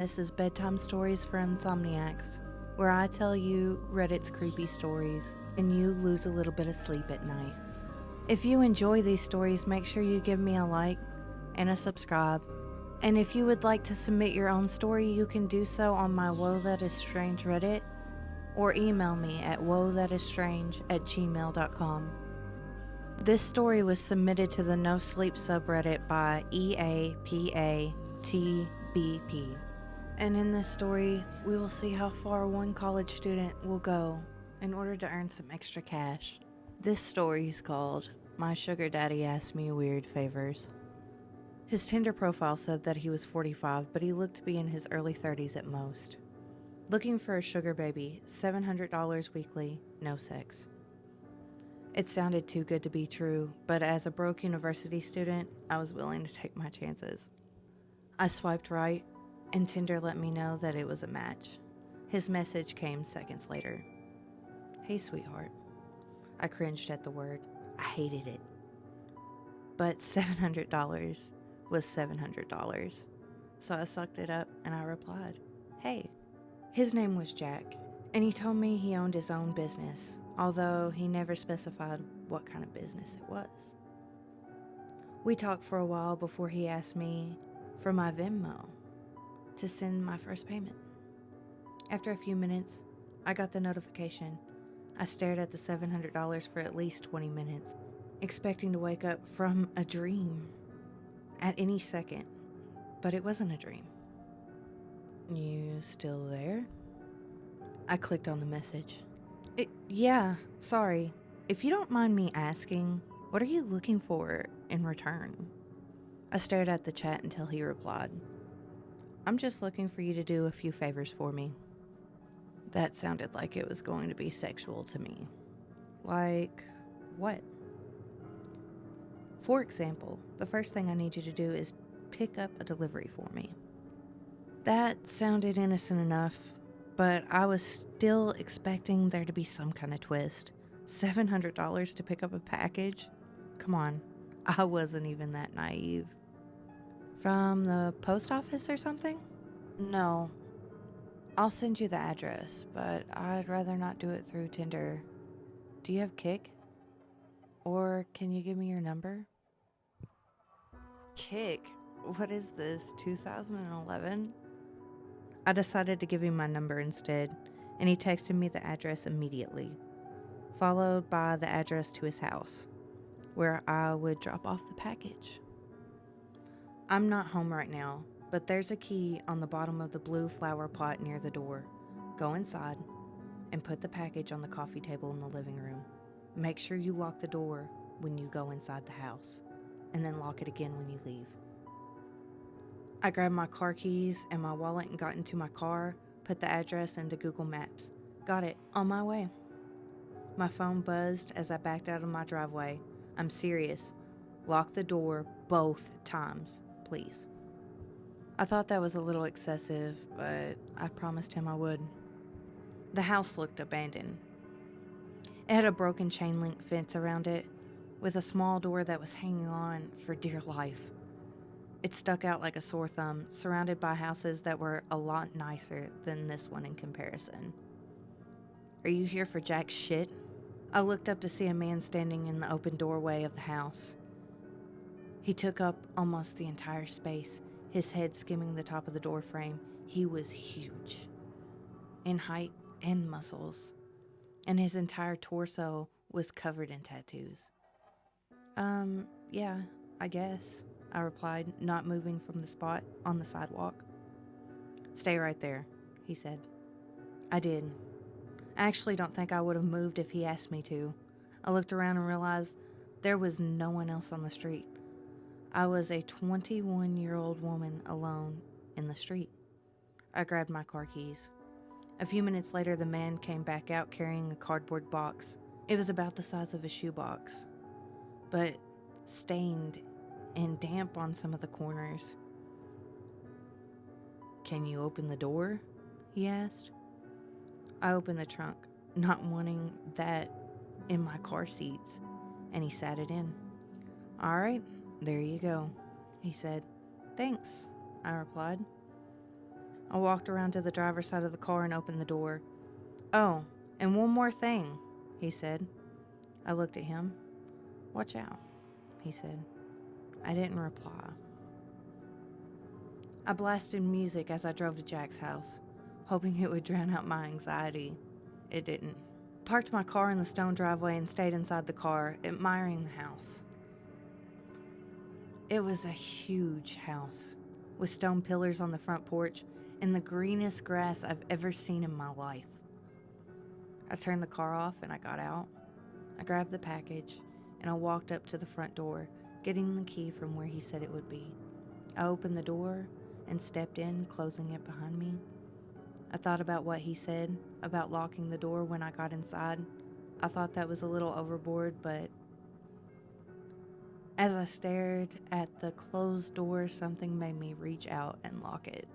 This is Bedtime Stories for Insomniacs, where I tell you Reddit's creepy stories and you lose a little bit of sleep at night. If you enjoy these stories, make sure you give me a like and a subscribe. And if you would like to submit your own story, you can do so on my Whoa That Is Strange Reddit or email me at whoathatisstrange@gmail.com. This story was submitted to the NoSleep Subreddit by EAPATBP. And in this story, we will see how far one college student will go in order to earn some extra cash. This story is called My Sugar Daddy Asked Me Weird Favors. His Tinder profile said that he was 45, but he looked to be in his early 30s at most. Looking for a sugar baby, $700 weekly, no sex. It sounded too good to be true, but as a broke university student, I was willing to take my chances. I swiped right, and Tinder let me know that it was a match. His message came seconds later. Hey, sweetheart. I cringed at the word. I hated it. But $700 was $700. So I sucked it up and I replied, hey. His name was Jack, and he told me he owned his own business, although he never specified what kind of business it was. We talked for a while before he asked me for my Venmo to send my first payment. After a few minutes, I got the notification. I stared at the $700 for at least 20 minutes, expecting to wake up from a dream at any second, but it wasn't a dream. You still there? I clicked on the message. Yeah, sorry. If you don't mind me asking, what are you looking for in return? I stared at the chat until he replied. I'm just looking for you to do a few favors for me. That sounded like it was going to be sexual to me. Like, what? For example, the first thing I need you to do is pick up a delivery for me. That sounded innocent enough, but I was still expecting there to be some kind of twist. $700 to pick up a package? Come on, I wasn't even that naive. From the post office or something? No. I'll send you the address, but I'd rather not do it through Tinder. Do you have Kik? Or can you give me your number? Kik? What is this, 2011? I decided to give him my number instead, and he texted me the address immediately, followed by the address to his house, where I would drop off the package. I'm not home right now, but there's a key on the bottom of the blue flower pot near the door. Go inside and put the package on the coffee table in the living room. Make sure you lock the door when you go inside the house, and then lock it again when you leave. I grabbed my car keys and my wallet and got into my car, put the address into Google Maps. Got it, on my way. My phone buzzed as I backed out of my driveway. I'm serious. Lock the door both times, please. I thought that was a little excessive, but I promised him I would. The house looked abandoned. It had a broken chain link fence around it, with a small door that was hanging on for dear life. It stuck out like a sore thumb, surrounded by houses that were a lot nicer than this one in comparison. Are you here for jack shit? I looked up to see a man standing in the open doorway of the house. He took up almost the entire space, his head skimming the top of the door frame. He was huge, in height and muscles, and his entire torso was covered in tattoos. Yeah, I guess, I replied, not moving from the spot on the sidewalk. Stay right there, he said. I did. I actually don't think I would have moved if he asked me to. I looked around and realized there was no one else on the street. I was a 21-year-old woman alone in the street. I grabbed my car keys. A few minutes later, the man came back out carrying a cardboard box. It was about the size of a shoebox, but stained and damp on some of the corners. Can you open the door? He asked. I opened the trunk, not wanting that in my car seats, and he sat it in. All right, there you go, he said. Thanks, I replied. I walked around to the driver's side of the car and opened the door. "Oh, and one more thing," he said. I looked at him. "Watch out," he said. I didn't reply. I blasted music as I drove to Jack's house, hoping it would drown out my anxiety. It didn't. Parked my car in the stone driveway and stayed inside the car, admiring the house. It was a huge house, with stone pillars on the front porch and the greenest grass I've ever seen in my life. I turned the car off and I got out. I grabbed the package and I walked up to the front door, getting the key from where he said it would be. I opened the door and stepped in, closing it behind me. I thought about what he said about locking the door when I got inside. I thought that was a little overboard, but as I stared at the closed door, something made me reach out and lock it.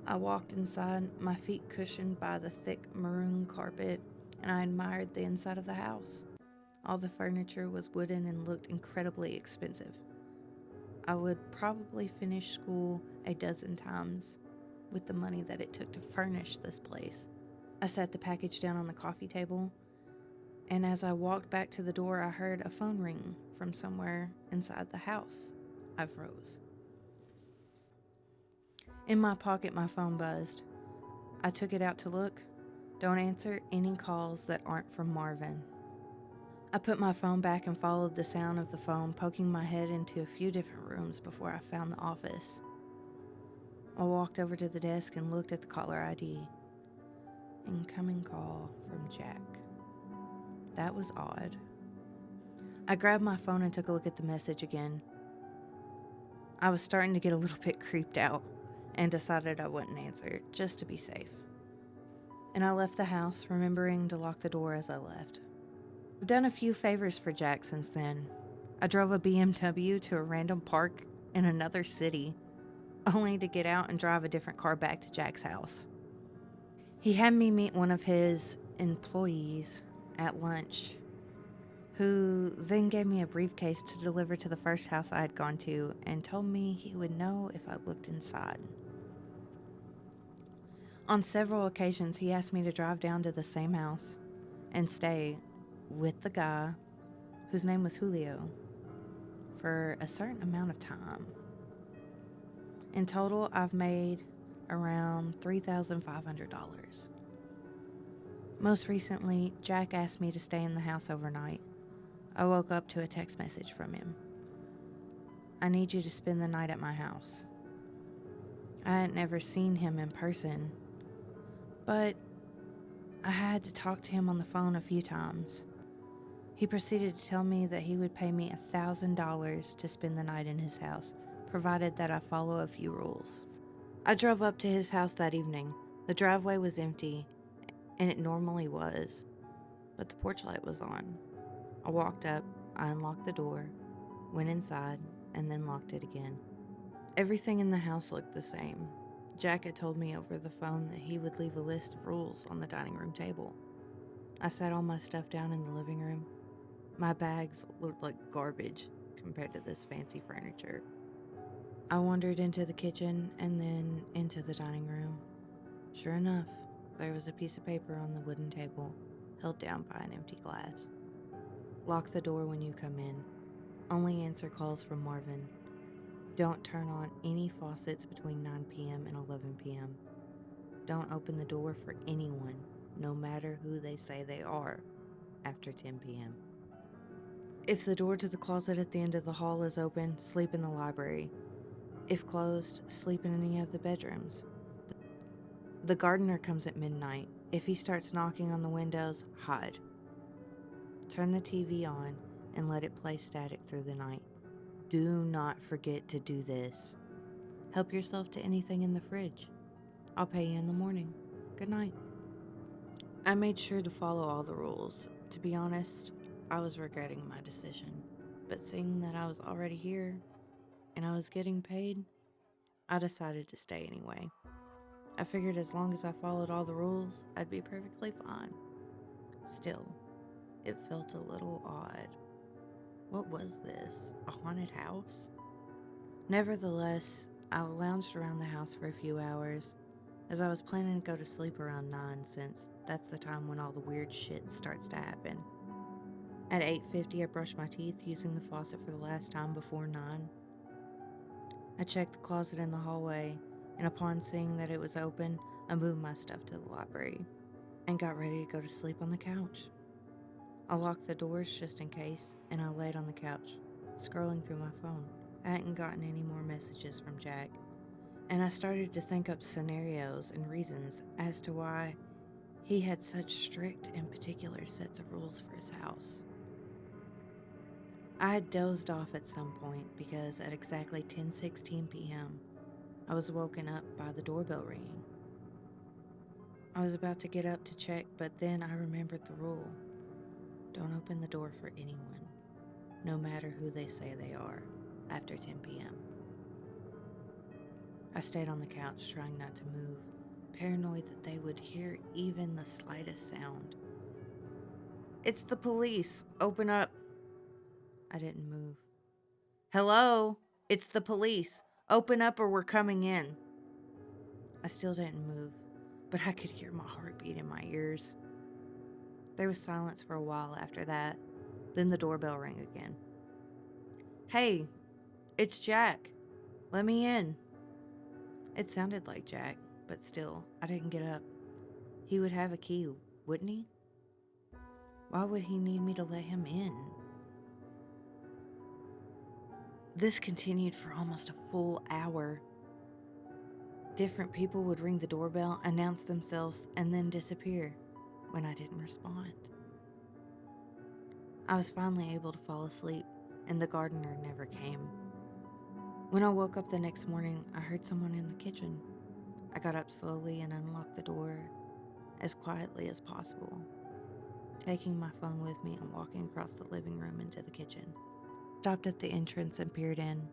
I walked inside, my feet cushioned by the thick maroon carpet, and I admired the inside of the house. All the furniture was wooden and looked incredibly expensive. I would probably finish school a dozen times with the money that it took to furnish this place. I set the package down on the coffee table, and as I walked back to the door, I heard a phone ring from somewhere inside the house. I froze. In my pocket, my phone buzzed. I took it out to look. Don't answer any calls that aren't from Marvin. I put my phone back and followed the sound of the phone, poking my head into a few different rooms before I found the office. I walked over to the desk and looked at the caller ID. Incoming call from Jack. That was odd. I grabbed my phone and took a look at the message again. I was starting to get a little bit creeped out and decided I wouldn't answer, just to be safe. And I left the house, remembering to lock the door as I left. I've done a few favors for Jack since then. I drove a BMW to a random park in another city, only to get out and drive a different car back to Jack's house. He had me meet one of his employees at lunch, who then gave me a briefcase to deliver to the first house I had gone to and told me he would know if I looked inside. On several occasions, he asked me to drive down to the same house and stay with the guy, whose name was Julio, for a certain amount of time. In total, I've made around $3,500. Most recently, Jack asked me to stay in the house overnight. I woke up to a text message from him. "I need you to spend the night at my house." I had never seen him in person, but I had to talk to him on the phone a few times. He proceeded to tell me that he would pay me $1,000 to spend the night in his house, provided that I follow a few rules. I drove up to his house that evening. The driveway was empty, and it normally was, but the porch light was on. I walked up, I unlocked the door, went inside, and then locked it again. Everything in the house looked the same. Jack had told me over the phone that he would leave a list of rules on the dining room table. I sat all my stuff down in the living room. My bags looked like garbage compared to this fancy furniture. I wandered into the kitchen and then into the dining room. Sure enough, there was a piece of paper on the wooden table, held down by an empty glass. Lock the door when you come in. Only answer calls from Marvin. Don't turn on any faucets between 9 p.m. and 11 p.m. Don't open the door for anyone, no matter who they say they are, after 10 p.m. If the door to the closet at the end of the hall is open, sleep in the library. If closed, sleep in any of the bedrooms. The gardener comes at midnight. If he starts knocking on the windows, hide. Turn the TV on and let it play static through the night. Do not forget to do this. Help yourself to anything in the fridge. I'll pay you in the morning. Good night. I made sure to follow all the rules. To be honest, I was regretting my decision, but seeing that I was already here and I was getting paid, I decided to stay anyway. I figured as long as I followed all the rules, I'd be perfectly fine. Still, it felt a little odd. What was this? A haunted house? Nevertheless, I lounged around the house for a few hours, as I was planning to go to sleep around 9 since that's the time when all the weird shit starts to happen. At 8:50, I brushed my teeth using the faucet for the last time before 9. I checked the closet in the hallway, and upon seeing that it was open, I moved my stuff to the library and got ready to go to sleep on the couch. I locked the doors just in case, and I laid on the couch, scrolling through my phone. I hadn't gotten any more messages from Jack, and I started to think up scenarios and reasons as to why he had such strict and particular sets of rules for his house. I had dozed off at some point because at exactly 10:16 p.m., I was woken up by the doorbell ringing. I was about to get up to check, but then I remembered the rule. Don't open the door for anyone, no matter who they say they are, after 10 p.m. I stayed on the couch trying not to move, paranoid that they would hear even the slightest sound. "It's the police! Open up!" I didn't move. "Hello? It's the police! Open up or we're coming in!" I still didn't move, but I could hear my heartbeat in my ears. There was silence for a while after that. Then the doorbell rang again. "Hey, it's Jack. Let me in." It sounded like Jack, but still, I didn't get up. He would have a key, wouldn't he? Why would he need me to let him in? This continued for almost a full hour. Different people would ring the doorbell, announce themselves, and then disappear when I didn't respond. I was finally able to fall asleep, and the gardener never came. When I woke up the next morning, I heard someone in the kitchen. I got up slowly and unlocked the door as quietly as possible, taking my phone with me and walking across the living room into the kitchen. Stopped at the entrance and peered in.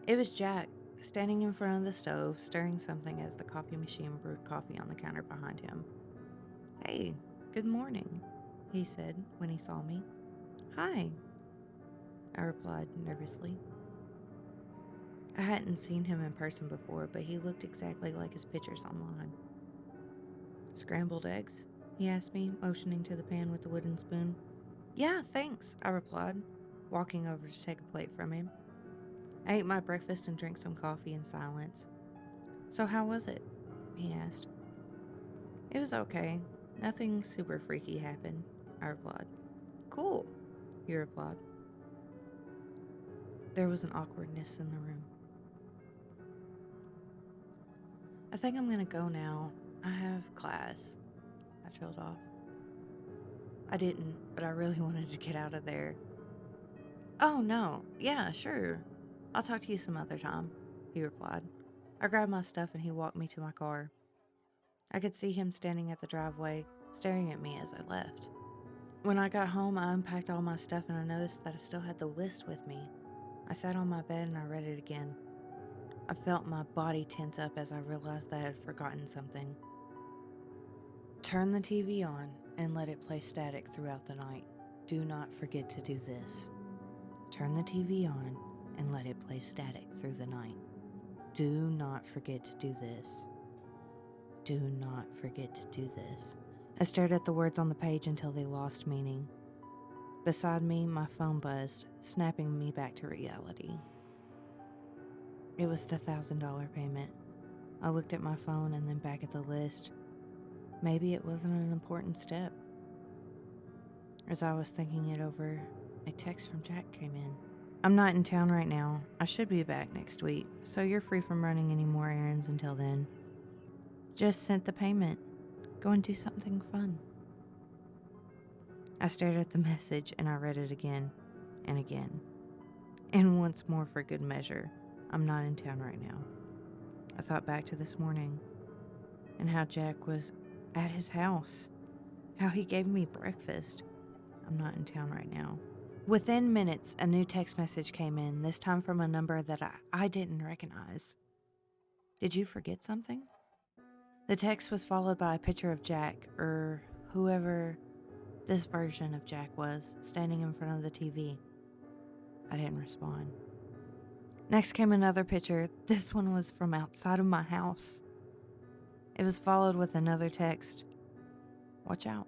It was Jack, standing in front of the stove, stirring something as the coffee machine brewed coffee on the counter behind him. "Hey, good morning," he said when he saw me. "Hi," I replied nervously. I hadn't seen him in person before, but he looked exactly like his pictures online. "Scrambled eggs?" he asked me, motioning to the pan with the wooden spoon. "Yeah, thanks," I replied, walking over to take a plate from him. I ate my breakfast and drank some coffee in silence. "So how was it?" he asked. "It was okay. Nothing super freaky happened," I replied. "Cool," he replied. There was an awkwardness in the room. "I think I'm gonna go now. I have class," I trailed off. I didn't, but I really wanted to get out of there. "Oh, no. Yeah, sure. I'll talk to you some other time," he replied. I grabbed my stuff and he walked me to my car. I could see him standing at the driveway, staring at me as I left. When I got home, I unpacked all my stuff and I noticed that I still had the list with me. I sat on my bed and I read it again. I felt my body tense up as I realized that I had forgotten something. "Turn the TV on and let it play static throughout the night. Do not forget to do this. Turn the TV on and let it play static through the night. Do not forget to do this. Do not forget to do this." I stared at the words on the page until they lost meaning. Beside me, my phone buzzed, snapping me back to reality. It was the $1,000 payment. I looked at my phone and then back at the list. Maybe it wasn't an important step. As I was thinking it over, a text from Jack came in. "I'm not in town right now. I should be back next week, so you're free from running any more errands until then. Just sent the payment. Go and do something fun." I stared at the message and I read it again and again. And once more for good measure, "I'm not in town right now." I thought back to this morning and how Jack was at his house, how he gave me breakfast. "I'm not in town right now." Within minutes, a new text message came in, this time from a number that I didn't recognize. "Did you forget something?" The text was followed by a picture of Jack, or whoever this version of Jack was, standing in front of the TV. I didn't respond. Next came another picture. This one was from outside of my house. It was followed with another text. Watch out.